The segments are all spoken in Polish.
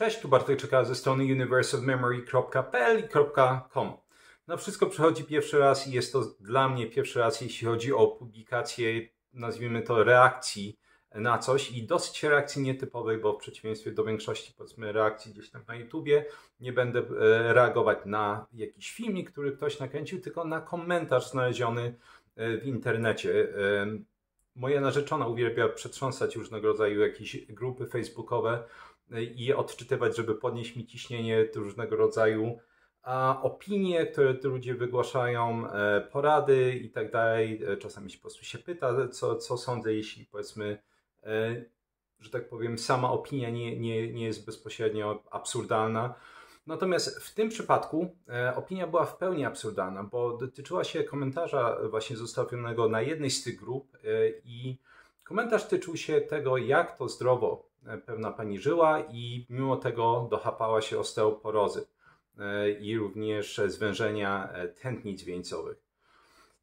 Cześć, tu Bartek Czeka ze strony universeofmemory.pl i .com. No wszystko przychodzi pierwszy raz i jest to dla mnie pierwszy raz, jeśli chodzi o publikację, nazwijmy to reakcji na coś i dosyć reakcji nietypowej, bo w przeciwieństwie do większości, powiedzmy, reakcji gdzieś tam na YouTubie, nie będę reagować na jakiś filmik, który ktoś nakręcił, tylko na komentarz znaleziony w internecie. Moja narzeczona uwielbia przetrząsać różnego rodzaju jakieś grupy facebookowe i odczytywać, żeby podnieść mi ciśnienie różnego rodzaju opinie, które ludzie wygłaszają, porady i tak dalej. Czasami się po prostu się pyta, co sądzę, jeśli powiedzmy, że tak powiem, sama opinia nie jest bezpośrednio absurdalna. Natomiast w tym przypadku opinia była w pełni absurdalna, bo dotyczyła się komentarza właśnie zostawionego na jednej z tych grup i komentarz tyczył się tego, jak to zdrowo pewna pani żyła i mimo tego dochapała się osteoporozy i również zwężenia tętnic wieńcowych.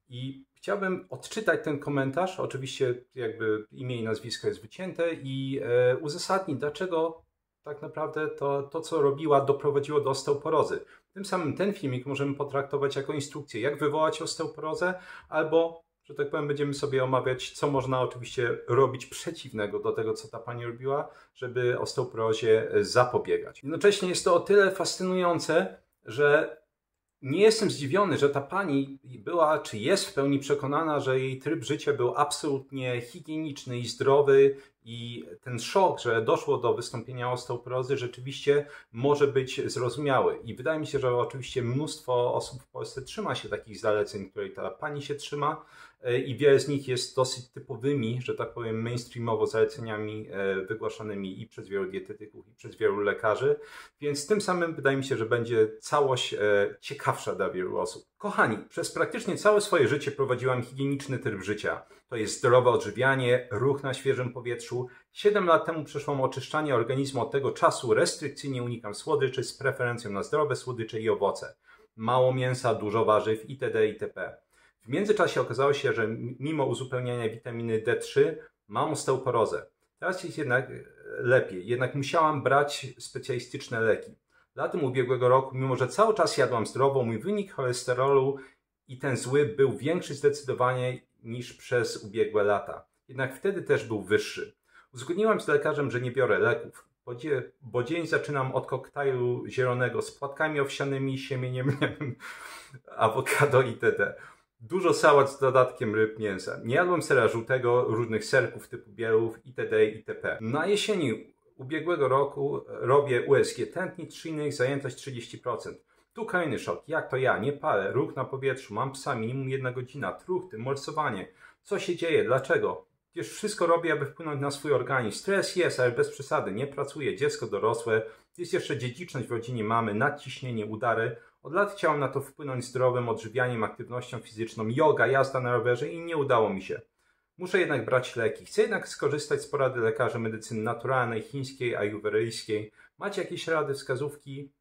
I chciałbym odczytać ten komentarz, oczywiście jakby imię i nazwisko jest wycięte i uzasadnić, dlaczego tak naprawdę to, co robiła, doprowadziło do osteoporozy. Tym samym ten filmik możemy potraktować jako instrukcję, jak wywołać osteoporozę, albo, że tak powiem, będziemy sobie omawiać, co można oczywiście robić przeciwnego do tego, co ta pani robiła, żeby osteoporozie zapobiegać. Jednocześnie jest to o tyle fascynujące, że nie jestem zdziwiony, że ta pani była, czy jest w pełni przekonana, że jej tryb życia był absolutnie higieniczny i zdrowy i ten szok, że doszło do wystąpienia osteoporozy, rzeczywiście może być zrozumiały. I wydaje mi się, że oczywiście mnóstwo osób w Polsce trzyma się takich zaleceń, której ta pani się trzyma i wiele z nich jest dosyć typowymi, że tak powiem, mainstreamowo zaleceniami wygłaszanymi i przez wielu dietetyków, i przez wielu lekarzy, więc tym samym wydaje mi się, że będzie całość ciekawsza dla wielu osób. Kochani, przez praktycznie całe swoje życie prowadziłam higieniczny tryb życia. To jest zdrowe odżywianie, ruch na świeżym powietrzu. 7 lat temu przeszłam oczyszczanie organizmu, od tego czasu restrykcyjnie unikam słodyczy z preferencją na zdrowe słodycze i owoce. Mało mięsa, dużo warzyw itd. itp. W międzyczasie okazało się, że mimo uzupełniania witaminy D3 mam osteoporozę. Teraz jest jednak lepiej, jednak musiałam brać specjalistyczne leki. Latem ubiegłego roku, mimo że cały czas jadłam zdrowo, mój wynik cholesterolu i ten zły był większy zdecydowanie niż przez ubiegłe lata. Jednak wtedy też był wyższy. Uzgodniłam z lekarzem, że nie biorę leków, bo dzień zaczynam od koktajlu zielonego z płatkami owsianymi, siemieniem, awokado itd. Dużo sałat z dodatkiem ryb, mięsa. Nie jadłem sera żółtego, różnych serków typu bielów itd. itp. Na jesieni ubiegłego roku robię USG tętnic szyjnych, zajętość 30%. Tu kolejny szok. Jak to ja? Nie palę, ruch na powietrzu, mam psa, minimum 1 godzina, truchty, morsowanie. Co się dzieje? Dlaczego? Przecież wszystko robię, aby wpłynąć na swój organizm. Stres jest, ale bez przesady. Nie pracuję, dziecko dorosłe. Jest jeszcze dziedziczność w rodzinie mamy, nadciśnienie, udary. Od lat chciałem na to wpłynąć zdrowym odżywianiem, aktywnością fizyczną, yoga, jazda na rowerze i nie udało mi się. Muszę jednak brać leki. Chcę jednak skorzystać z porady lekarzy medycyny naturalnej, chińskiej, ajurwedyjskiej. Macie jakieś rady, wskazówki?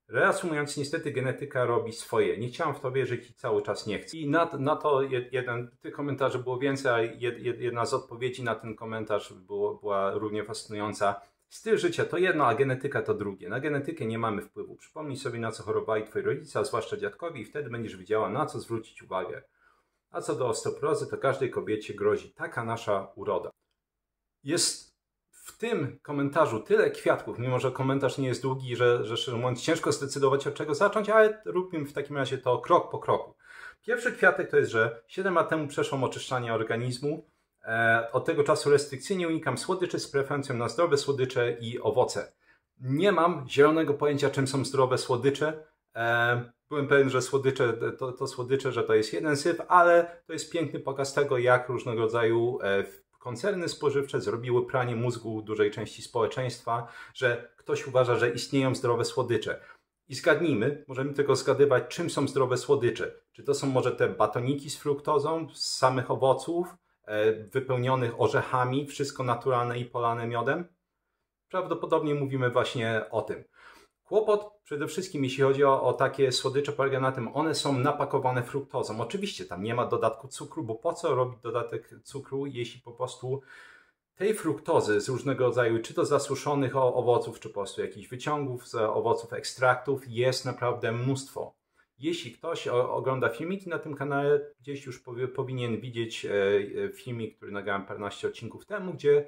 Reasumując, niestety genetyka robi swoje. Nie chciałem w to wierzyć i cały czas nie chcę. I na to jeden, tych komentarzy było więcej, a jedna z odpowiedzi na ten komentarz była równie fascynująca. Styl życia to jedno, a genetyka to drugie. Na genetykę nie mamy wpływu. Przypomnij sobie, na co chorowali twoi rodzice, a zwłaszcza dziadkowie, i wtedy będziesz wiedziała, na co zwrócić uwagę. A co do osteoporozy, to każdej kobiecie grozi taka nasza uroda. Jest w tym komentarzu tyle kwiatków, mimo że komentarz nie jest długi, że szczerze mówiąc ciężko zdecydować, od czego zacząć, ale róbmy w takim razie to krok po kroku. Pierwszy kwiatek to jest, że 7 lat temu przeszłam oczyszczanie organizmu. Od tego czasu restrykcyjnie unikam słodyczy z preferencją na zdrowe słodycze i owoce. Nie mam zielonego pojęcia, czym są zdrowe słodycze. Byłem pewien, że słodycze to słodycze, że to jest jeden syf, ale to jest piękny pokaz tego, jak różnego rodzaju koncerny spożywcze zrobiły pranie mózgu dużej części społeczeństwa, że ktoś uważa, że istnieją zdrowe słodycze. I zgadnijmy, możemy tylko zgadywać, czym są zdrowe słodycze. Czy to są może te batoniki z fruktozą, z samych owoców, wypełnionych orzechami, wszystko naturalne i polane miodem? Prawdopodobnie mówimy właśnie o tym. Kłopot przede wszystkim, jeśli chodzi o takie słodycze, polega na tym, one są napakowane fruktozą. Oczywiście tam nie ma dodatku cukru, bo po co robić dodatek cukru, jeśli po prostu tej fruktozy z różnego rodzaju, czy to zasuszonych owoców, czy po prostu jakichś wyciągów z owoców, ekstraktów, jest naprawdę mnóstwo. Jeśli ktoś ogląda filmiki na tym kanale, gdzieś już powinien widzieć filmik, który nagrałem paręnaście odcinków temu, gdzie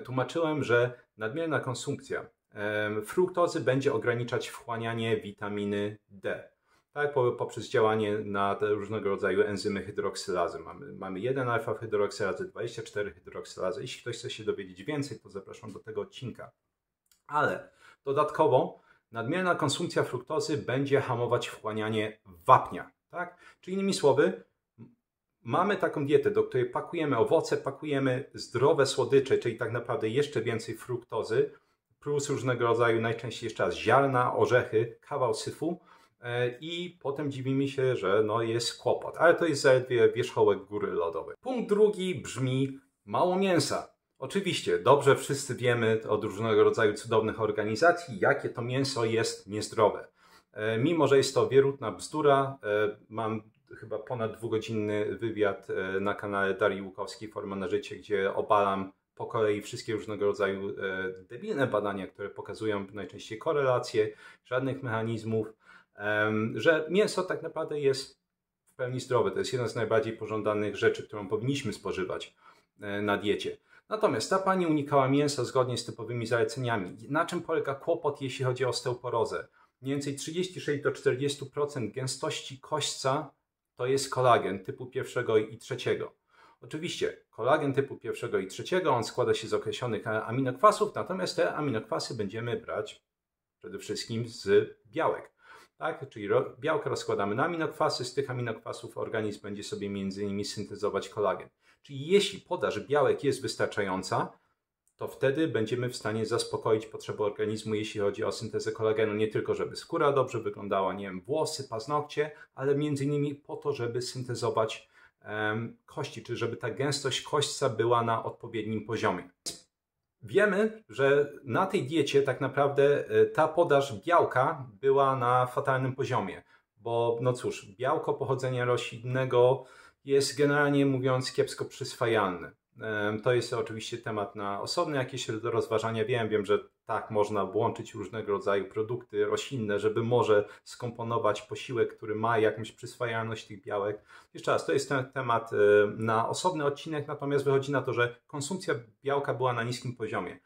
tłumaczyłem, że nadmierna konsumpcja fruktozy będzie ograniczać wchłanianie witaminy D. Tak, poprzez działanie na te różnego rodzaju enzymy hydroksylazy. Mamy 1 alfa-hydroksylazy, 24 hydroksylazy. Jeśli ktoś chce się dowiedzieć więcej, to zapraszam do tego odcinka. Ale dodatkowo nadmierna konsumpcja fruktozy będzie hamować wchłanianie wapnia. Tak? Czyli innymi słowy, mamy taką dietę, do której pakujemy owoce, pakujemy zdrowe słodycze, czyli tak naprawdę jeszcze więcej fruktozy, plus różnego rodzaju, najczęściej jeszcze raz ziarna, orzechy, kawał syfu, i potem dziwimy się, że no jest kłopot. Ale to jest zaledwie wierzchołek góry lodowej. Punkt drugi brzmi mało mięsa. Oczywiście, dobrze wszyscy wiemy od różnego rodzaju cudownych organizacji, jakie to mięso jest niezdrowe. Mimo że jest to wierutna bzdura, mam chyba ponad 2-godzinny wywiad na kanale Darii Łukowskiej Forma na życie, gdzie obalam po kolei wszystkie różnego rodzaju debilne badania, które pokazują najczęściej korelacje, żadnych mechanizmów, że mięso tak naprawdę jest w pełni zdrowe. To jest jedna z najbardziej pożądanych rzeczy, którą powinniśmy spożywać na diecie. Natomiast ta pani unikała mięsa zgodnie z typowymi zaleceniami. Na czym polega kłopot, jeśli chodzi o osteoporozę? Mniej więcej 36-40% gęstości kośćca to jest kolagen typu 1 i 3. Oczywiście kolagen typu 1 i 3, on składa się z określonych aminokwasów, natomiast te aminokwasy będziemy brać przede wszystkim z białek. Tak? Czyli białka rozkładamy na aminokwasy, z tych aminokwasów organizm będzie sobie między innymi syntezować kolagen. Czyli jeśli podaż białek jest wystarczająca, to wtedy będziemy w stanie zaspokoić potrzeby organizmu, jeśli chodzi o syntezę kolagenu, nie tylko żeby skóra dobrze wyglądała, nie wiem, włosy, paznokcie, ale między innymi po to, żeby syntezować kości, czy żeby ta gęstość kośćca była na odpowiednim poziomie. Wiemy, że na tej diecie tak naprawdę ta podaż białka była na fatalnym poziomie, bo no cóż, białko pochodzenia roślinnego jest generalnie mówiąc kiepsko przyswajalne. To jest oczywiście temat na osobne jakieś rozważania. Wiem, że tak można włączyć różnego rodzaju produkty roślinne, żeby może skomponować posiłek, który ma jakąś przyswajalność tych białek. Jeszcze raz, to jest ten temat na osobny odcinek, natomiast wychodzi na to, że konsumpcja białka była na niskim poziomie.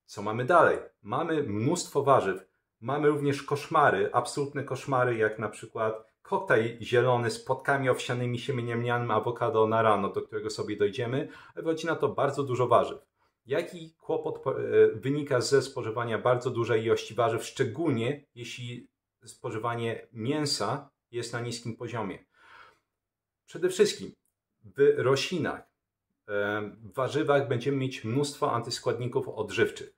Co mamy dalej? Mamy mnóstwo warzyw. Mamy również koszmary, absolutne koszmary, jak na przykład koktajl zielony z płatkami owsianymi, siemieniem lnianym, awokado na rano, do którego sobie dojdziemy. Wychodzi na to bardzo dużo warzyw. Jaki kłopot wynika ze spożywania bardzo dużej ilości warzyw, szczególnie jeśli spożywanie mięsa jest na niskim poziomie? Przede wszystkim w roślinach, w warzywach będziemy mieć mnóstwo antyskładników odżywczych.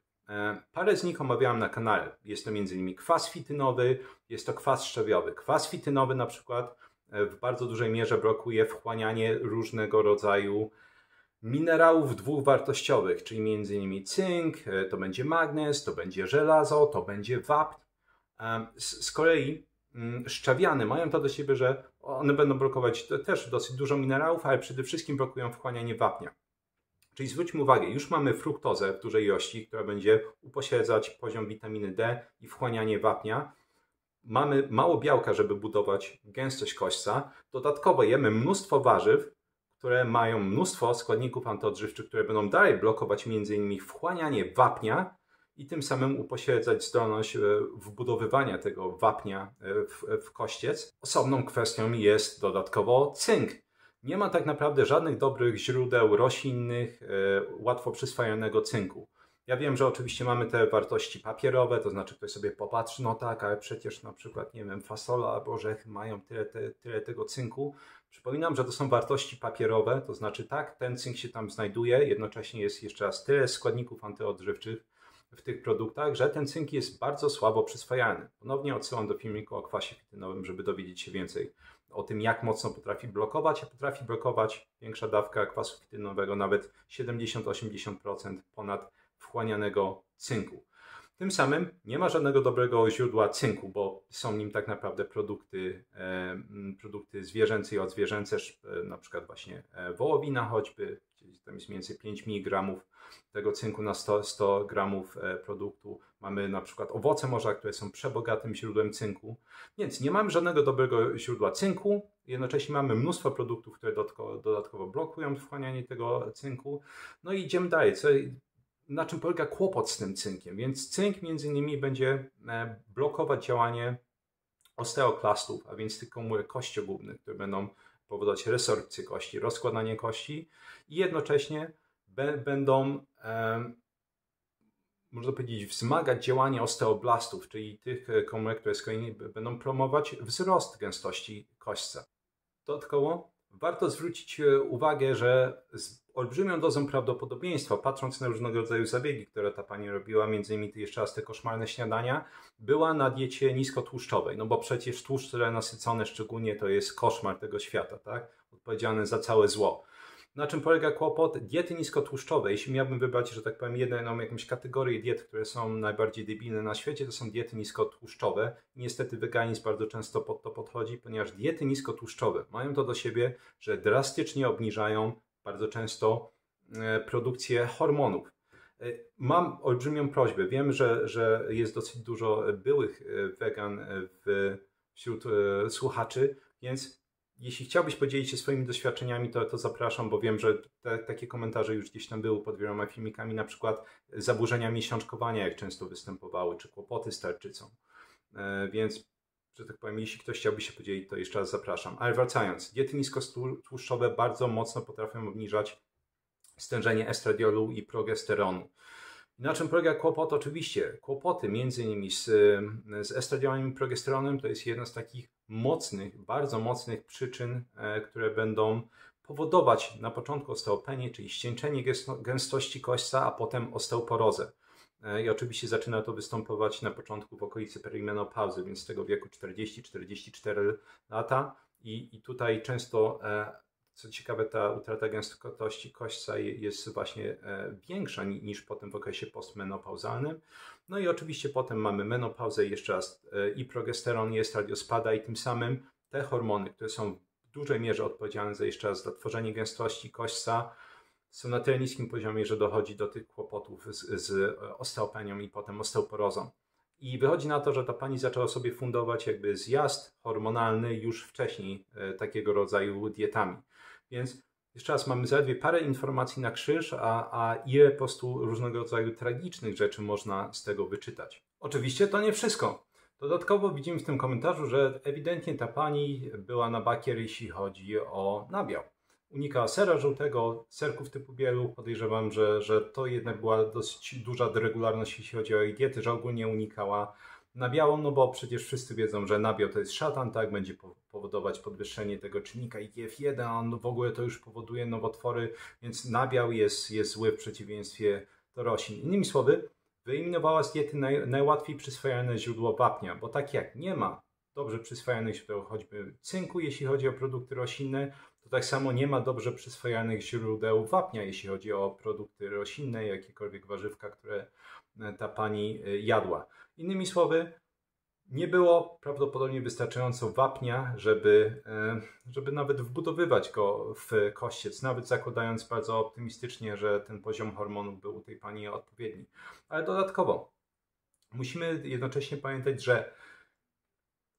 Parę z nich omawiałem na kanale. Jest to m.in. kwas fitynowy, jest to kwas szczawiowy. Kwas fitynowy na przykład w bardzo dużej mierze blokuje wchłanianie różnego rodzaju minerałów dwuwartościowych, czyli m.in. cynk, to będzie magnez, to będzie żelazo, to będzie wapń. Z kolei szczawiane mają to do siebie, że one będą blokować też dosyć dużo minerałów, ale przede wszystkim blokują wchłanianie wapnia. Czyli zwróćmy uwagę, już mamy fruktozę w dużej ilości, która będzie upośledzać poziom witaminy D i wchłanianie wapnia. Mamy mało białka, żeby budować gęstość kośćca. Dodatkowo jemy mnóstwo warzyw, które mają mnóstwo składników antyodżywczych, które będą dalej blokować m.in. wchłanianie wapnia i tym samym upośledzać zdolność wbudowywania tego wapnia w kościec. Osobną kwestią jest dodatkowo cynk. Nie ma tak naprawdę żadnych dobrych źródeł roślinnych, łatwo przyswajalnego cynku. Ja wiem, że oczywiście mamy te wartości papierowe, to znaczy ktoś sobie popatrzy, no tak, ale przecież na przykład, nie wiem, fasola albo orzechy mają tyle tego cynku. Przypominam, że to są wartości papierowe, to znaczy tak, ten cynk się tam znajduje, jednocześnie jest jeszcze raz tyle składników antyodżywczych w tych produktach, że ten cynk jest bardzo słabo przyswajalny. Ponownie odsyłam do filmiku o kwasie fitynowym, żeby dowiedzieć się więcej o tym, jak mocno potrafi blokować, a potrafi blokować większa dawka kwasu fitynowego, nawet 70-80% ponad wchłanianego cynku. Tym samym nie ma żadnego dobrego źródła cynku, bo są nim tak naprawdę produkty zwierzęce i odzwierzęce, na przykład właśnie wołowina choćby, gdzie tam jest mniej więcej 5 mg tego cynku na 100 gramów produktu. Mamy na przykład owoce morza, które są przebogatym źródłem cynku, więc nie mamy żadnego dobrego źródła cynku. Jednocześnie mamy mnóstwo produktów, które dodatkowo blokują wchłanianie tego cynku. No i idziemy dalej. Na czym polega kłopot z tym cynkiem? Więc cynk między innymi będzie blokować działanie osteoklastów, a więc tych komórek kościogubnych, które będą powodować resorpcję kości, rozkładanie kości i jednocześnie będą, można powiedzieć, wzmagać działanie osteoblastów, czyli tych komórek, które z kolei będą promować wzrost gęstości kośćca. Dodatkowo warto zwrócić uwagę, że z olbrzymią dozą prawdopodobieństwa, patrząc na różnego rodzaju zabiegi, które ta pani robiła, między innymi jeszcze raz te koszmarne śniadania, była na diecie niskotłuszczowej, no bo przecież tłuszcz nasycony szczególnie to jest koszmar tego świata, tak? Odpowiedzialny za całe zło. Na czym polega kłopot? Diety niskotłuszczowe. Jeśli miałbym wybrać, że tak powiem, jedną jakąś kategorię diet, które są najbardziej debilne na świecie, to są diety niskotłuszczowe. Niestety weganizm bardzo często pod to podchodzi, ponieważ diety niskotłuszczowe mają to do siebie, że drastycznie obniżają bardzo często produkcję hormonów. Mam olbrzymią prośbę. Wiem, że jest dosyć dużo byłych wegan wśród słuchaczy, więc jeśli chciałbyś podzielić się swoimi doświadczeniami, to zapraszam, bo wiem, że takie komentarze już gdzieś tam były pod wieloma filmikami, na przykład zaburzenia miesiączkowania, jak często występowały, czy kłopoty z tarczycą. Więc, że tak powiem, jeśli ktoś chciałby się podzielić, to jeszcze raz zapraszam. Ale wracając, diety niskotłuszczowe bardzo mocno potrafią obniżać stężenie estradiolu i progesteronu. Na czym polega kłopot? Oczywiście kłopoty między innymi z estradiolem i progesteronem to jest jedna z takich mocnych, bardzo mocnych przyczyn, które będą powodować na początku osteopenię, czyli ścieńczenie gęstości kośćca, a potem osteoporozę. I oczywiście zaczyna to występować na początku w okolicy perimenopauzy, więc z tego wieku 40-44 lata i tutaj często, co ciekawe, ta utrata gęstości kośćca jest właśnie większa niż potem w okresie postmenopauzalnym. No i oczywiście potem mamy menopauzę i jeszcze raz i progesteron, i estradiol spada i tym samym te hormony, które są w dużej mierze odpowiedzialne za tworzenie gęstości kośćca, są na tyle niskim poziomie, że dochodzi do tych kłopotów z osteopenią i potem osteoporozą. I wychodzi na to, że ta pani zaczęła sobie fundować jakby zjazd hormonalny już wcześniej takiego rodzaju dietami. Więc jeszcze raz mamy zaledwie parę informacji na krzyż, a ile po prostu różnego rodzaju tragicznych rzeczy można z tego wyczytać. Oczywiście to nie wszystko. Dodatkowo widzimy w tym komentarzu, że ewidentnie ta pani była na bakier, jeśli chodzi o nabiał. Unikała sera żółtego, serków typu bielu. Podejrzewam, że to jednak była dosyć duża regularność, jeśli chodzi o jej diety, że ogólnie unikała nabiału, no bo przecież wszyscy wiedzą, że nabiał to jest szatan, tak? Będzie powodować podwyższenie tego czynnika IGF-1, a on w ogóle to już powoduje nowotwory, więc nabiał jest zły w przeciwieństwie do roślin. Innymi słowy, wyeliminowała z diety najłatwiej przyswajalne źródło wapnia, bo tak jak nie ma dobrze przyswajalnych źródeł choćby cynku, jeśli chodzi o produkty roślinne, to tak samo nie ma dobrze przyswajalnych źródeł wapnia, jeśli chodzi o produkty roślinne, jakiekolwiek warzywka, które ta pani jadła. Innymi słowy, nie było prawdopodobnie wystarczająco wapnia, żeby nawet wbudowywać go w kościec, nawet zakładając bardzo optymistycznie, że ten poziom hormonów był u tej pani odpowiedni. Ale dodatkowo musimy jednocześnie pamiętać, że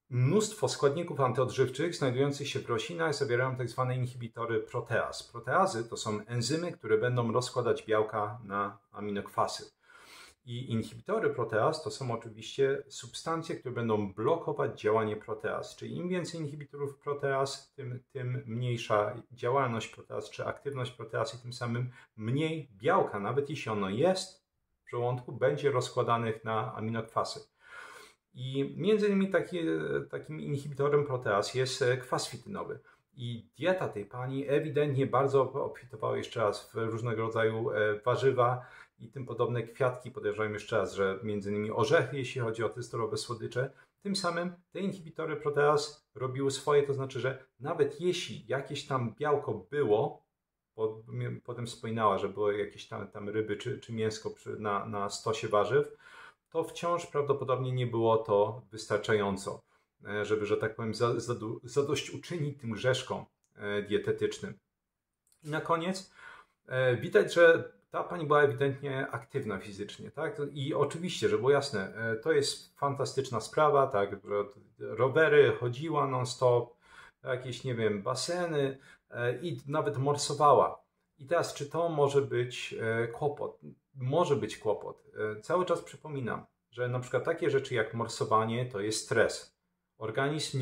mnóstwo składników antyodżywczych znajdujących się w roślinach zawierają tzw. inhibitory proteaz. Proteazy to są enzymy, które będą rozkładać białka na aminokwasy. I inhibitory proteaz to są oczywiście substancje, które będą blokować działanie proteaz. Czyli im więcej inhibitorów proteaz, tym mniejsza działalność proteaz czy aktywność proteaz i tym samym mniej białka, nawet jeśli ono jest w żołądku, będzie rozkładanych na aminokwasy. I między innymi takim inhibitorem proteaz jest kwas fitynowy. I dieta tej pani ewidentnie bardzo obfitowała jeszcze raz w różnego rodzaju warzywa i tym podobne kwiatki. Podejrzewam jeszcze raz, że między innymi orzechy, jeśli chodzi o te zdrowe słodycze. Tym samym te inhibitory proteaz robiły swoje, to znaczy, że nawet jeśli jakieś tam białko było, bo potem wspominała, że było jakieś tam ryby czy mięsko na stosie warzyw, to wciąż prawdopodobnie nie było to wystarczająco, żeby, że tak powiem, zadośćuczynić tym grzeszkom dietetycznym. I na koniec widać, że ta pani była ewidentnie aktywna fizycznie, tak? I oczywiście, żeby było jasne, to jest fantastyczna sprawa, tak? Że rowery, chodziła non-stop, jakieś, nie wiem, baseny i nawet morsowała. I teraz, czy to może być kłopot? Może być kłopot. Cały czas przypominam, że na przykład takie rzeczy jak morsowanie to jest stres. Organizm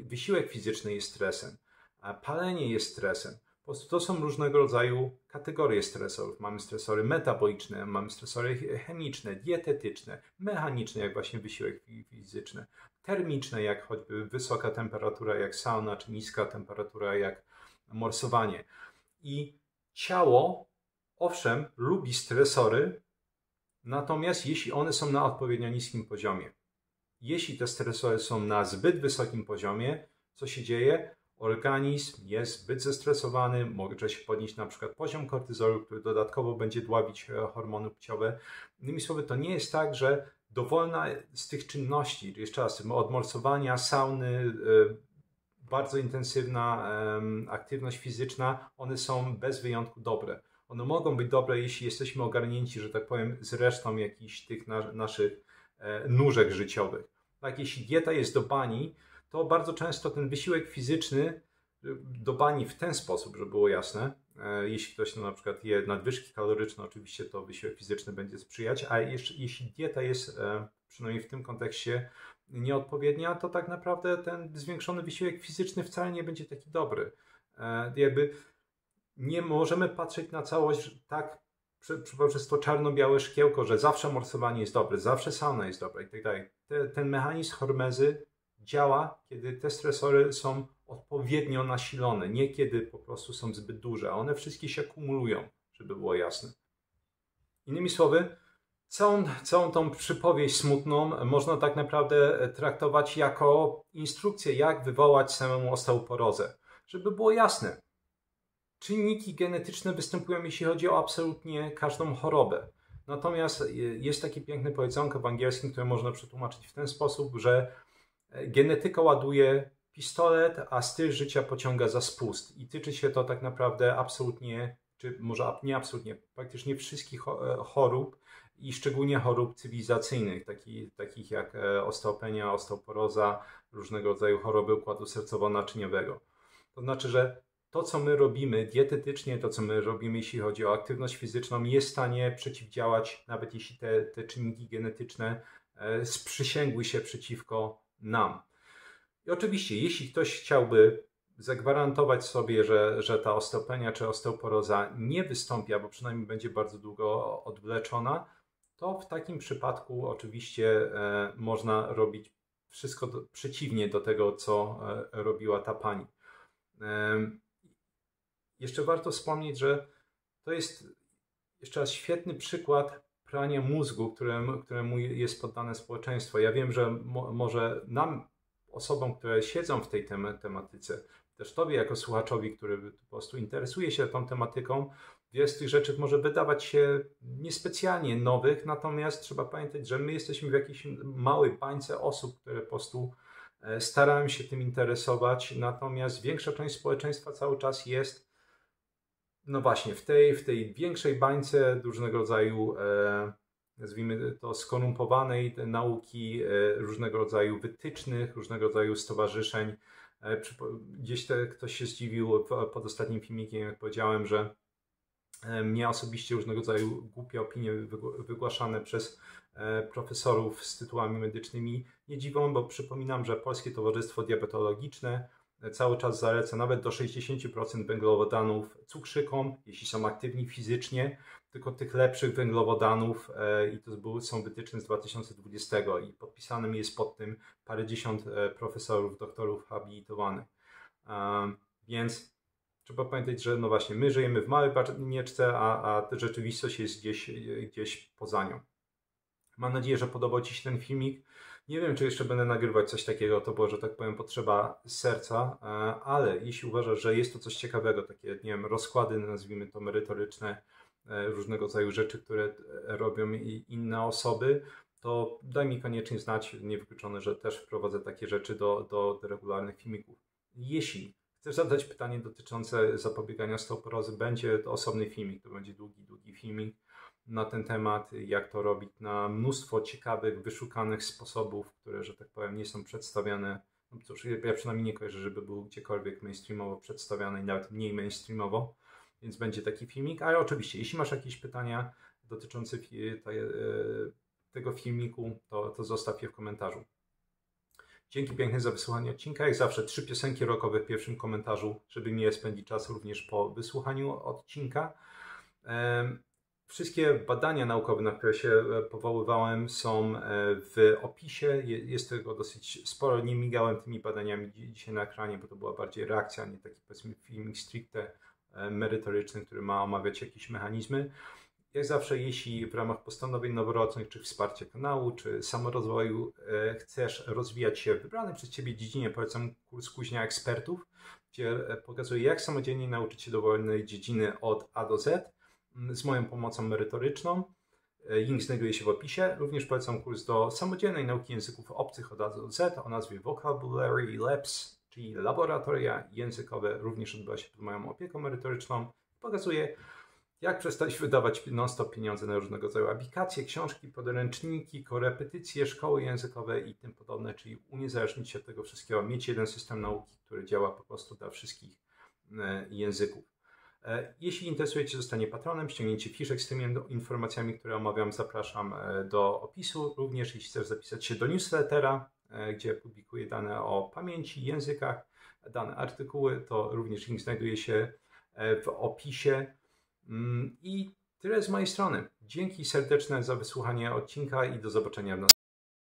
wysiłek fizyczny jest stresem, a palenie jest stresem. Po prostu to są różnego rodzaju kategorie stresorów. Mamy stresory metaboliczne, mamy stresory chemiczne, dietetyczne, mechaniczne, jak właśnie wysiłek fizyczny, termiczne, jak choćby wysoka temperatura, jak sauna, czy niska temperatura, jak morsowanie. I ciało, owszem, lubi stresory, natomiast jeśli one są na odpowiednio niskim poziomie. Jeśli te stresory są na zbyt wysokim poziomie, co się dzieje? Organizm jest zbyt zestresowany, może się podnieść na przykład poziom kortyzolu, który dodatkowo będzie dławić hormony płciowe. Innymi słowy, to nie jest tak, że dowolna z tych czynności, jeszcze raz, od morsowania, sauny, bardzo intensywna aktywność fizyczna, one są bez wyjątku dobre. One mogą być dobre, jeśli jesteśmy ogarnięci, że tak powiem, z resztą jakichś tych naszych nóżek życiowych. Tak, jeśli dieta jest do bani, to bardzo często ten wysiłek fizyczny do bani w ten sposób, żeby było jasne, jeśli ktoś na przykład je nadwyżki kaloryczne, oczywiście to wysiłek fizyczny będzie sprzyjać, a jeśli dieta jest przynajmniej w tym kontekście nieodpowiednia, to tak naprawdę ten zwiększony wysiłek fizyczny wcale nie będzie taki dobry. Jakby nie możemy patrzeć na całość tak poprzez to czarno-białe szkiełko, że zawsze morsowanie jest dobre, zawsze sauna jest dobra i tak dalej. Ten mechanizm hormezy działa, kiedy te stresory są odpowiednio nasilone, nie kiedy po prostu są zbyt duże, a one wszystkie się kumulują, żeby było jasne. Innymi słowy, całą tą przypowieść smutną można tak naprawdę traktować jako instrukcję, jak wywołać samemu osteoporozę. Żeby było jasne, czynniki genetyczne występują, jeśli chodzi o absolutnie każdą chorobę. Natomiast jest takie piękne powiedzonko w angielskim, które można przetłumaczyć w ten sposób, że genetyka ładuje pistolet, a styl życia pociąga za spust. I tyczy się to tak naprawdę absolutnie, czy może nie absolutnie, praktycznie wszystkich chorób i szczególnie chorób cywilizacyjnych, takich jak osteopenia, osteoporoza, różnego rodzaju choroby układu sercowo-naczyniowego. To znaczy, że to, co my robimy dietetycznie, to, co my robimy, jeśli chodzi o aktywność fizyczną, jest w stanie przeciwdziałać, nawet jeśli te czynniki genetyczne sprzysięgły się przeciwko nam. I oczywiście, jeśli ktoś chciałby zagwarantować sobie, że ta osteopenia czy osteoporoza nie wystąpi, albo przynajmniej będzie bardzo długo odwleczona, to w takim przypadku oczywiście można robić wszystko przeciwnie do tego, co robiła ta pani. Jeszcze warto wspomnieć, że to jest jeszcze raz świetny przykład prania mózgu, któremu jest poddane społeczeństwo. Ja wiem, że może nam, osobom, które siedzą w tej tematyce, też Tobie jako słuchaczowi, który po prostu interesuje się tą tematyką, wiele z tych rzeczy może wydawać się niespecjalnie nowych, natomiast trzeba pamiętać, że my jesteśmy w jakiejś małej bańce osób, które po prostu starają się tym interesować, natomiast większa część społeczeństwa cały czas jest no właśnie w tej większej bańce różnego rodzaju nazwijmy to skorumpowanej nauki, różnego rodzaju wytycznych, różnego rodzaju stowarzyszeń. Gdzieś ktoś się zdziwił pod ostatnim filmikiem, jak powiedziałem, że mnie osobiście różnego rodzaju głupie opinie wygłaszane przez profesorów z tytułami medycznymi nie dziwią, bo przypominam, że Polskie Towarzystwo Diabetologiczne cały czas zaleca nawet do 60% węglowodanów cukrzykom, jeśli są aktywni fizycznie, tylko tych lepszych węglowodanów i to są wytyczne z 2020 i podpisanym jest pod tym parędziesiąt profesorów, doktorów habilitowanych. Więc trzeba pamiętać, że no właśnie my żyjemy w małej banieczce, a rzeczywistość jest gdzieś poza nią. Mam nadzieję, że podobał Ci się ten filmik. Nie wiem, czy jeszcze będę nagrywać coś takiego, to było, że tak powiem, potrzeba serca, ale jeśli uważasz, że jest to coś ciekawego, takie, nie wiem, rozkłady, nazwijmy to merytoryczne, różnego rodzaju rzeczy, które robią inne osoby, to daj mi koniecznie znać. Niewykluczone, że też wprowadzę takie rzeczy do regularnych filmików. Jeśli chcesz zadać pytanie dotyczące zapobiegania osteoporozy, będzie to osobny filmik, to będzie długi filmik na ten temat, jak to robić, na mnóstwo ciekawych, wyszukanych sposobów, które, że tak powiem, nie są przedstawiane. No cóż, ja przynajmniej nie kojarzę, żeby był gdziekolwiek mainstreamowo przedstawiany i nawet mniej mainstreamowo, więc będzie taki filmik. Ale oczywiście, jeśli masz jakieś pytania dotyczące tego filmiku, to zostaw je w komentarzu. Dzięki pięknie za wysłuchanie odcinka. Jak zawsze 3 piosenki rockowe w pierwszym komentarzu, żeby miło spędzić czas również po wysłuchaniu odcinka. Wszystkie badania naukowe, na które się powoływałem, są w opisie. Jest tego dosyć sporo. Nie migałem tymi badaniami dzisiaj na ekranie, bo to była bardziej reakcja, a nie taki, powiedzmy, filmik stricte merytoryczny, który ma omawiać jakieś mechanizmy. Jak zawsze, jeśli w ramach postanowień noworocznych, czy wsparcia kanału, czy samorozwoju chcesz rozwijać się w wybranej przez Ciebie dziedzinie, polecam kurs Kuźnia Ekspertów, gdzie pokazuję, jak samodzielnie nauczyć się dowolnej dziedziny od A do Z z moją pomocą merytoryczną. Link znajduje się w opisie. Również polecam kurs do samodzielnej nauki języków obcych od A do Z o nazwie Vocabulary Labs, czyli laboratoria językowe. Również odbywa się pod moją opieką merytoryczną. Pokazuję, jak przestać wydawać non-stop pieniądze na różnego rodzaju aplikacje, książki, podręczniki, korepetycje, szkoły językowe i tym podobne, czyli uniezależnić się od tego wszystkiego, mieć jeden system nauki, który działa po prostu dla wszystkich języków. Jeśli interesuje Cię zostanie patronem, ściągnięcie fiszek z tymi informacjami, które omawiam, zapraszam do opisu. Również jeśli chcesz zapisać się do newslettera, gdzie publikuję dane o pamięci, językach, dane artykuły, to również link znajduje się w opisie. I tyle z mojej strony. Dzięki serdeczne za wysłuchanie odcinka i do zobaczenia w następnym.